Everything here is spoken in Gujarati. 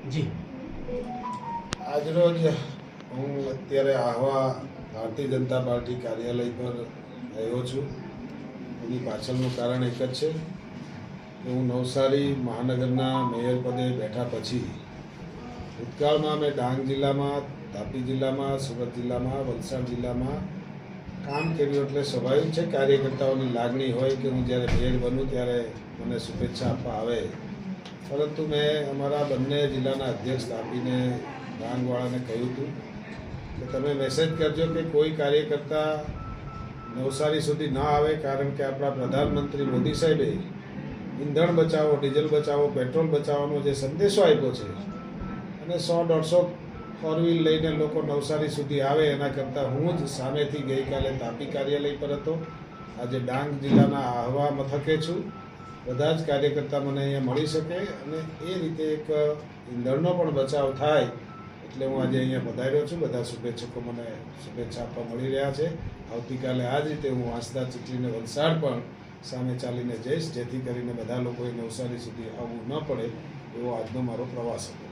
જી આજરોજ હું અત્યારે આહવા ભારતીય જનતા પાર્ટી કાર્યાલય પર આવ્યો છું. એની પાછળનું કારણ એક જ છે કે હું નવસારી મહાનગરના મેયર પદે બેઠા પછી ભૂતકાળમાં મેં ડાંગ જિલ્લામાં, તાપી જિલ્લામાં, સુરત જિલ્લામાં, વલસાડ જિલ્લામાં કામ કર્યું. એટલે સ્વાભાવિક છે કાર્યકર્તાઓની લાગણી હોય કે હું જ્યારે મેયર બનું ત્યારે મને શુભેચ્છા આપવા આવે. પરંતુ મેં અમારા બંને જિલ્લાના અધ્યક્ષ તાપીને ડાંગવાળાને કહ્યું હતું કે તમે મેસેજ કરજો કે કોઈ કાર્યકર્તા નવસારી સુધી ના આવે, કારણ કે આપણા પ્રધાનમંત્રી મોદી સાહેબે ઈંધણ બચાવો, ડીઝલ બચાવો, પેટ્રોલ બચાવવાનો જે સંદેશો આપ્યો છે અને 100-150 ફોર વ્હીલ લઈને લોકો નવસારી સુધી આવે એના કરતાં હું જ સામેથી ગઈકાલે તાપી કાર્યાલય પર હતો. આજે ડાંગ જિલ્લાના આહવા મથકે છું. બધા જ કાર્યકર્તા મને અહીંયા મળી શકે અને એ રીતે એક ઈંધણનો પણ બચાવ થાય એટલે હું આજે અહીંયા પધાર્યો છું. બધા શુભેચ્છકો મને શુભેચ્છા આપવા મળી રહ્યા છે. આવતીકાલે આ જ રીતે હું વાંસદા, ચીખલીને વલસાડ પણ સામે ચાલીને જઈશ, જેથી કરીને બધા લોકોએ નવસારી સુધી આવવું ન પડે એવો આજનો મારો પ્રવાસ હતો.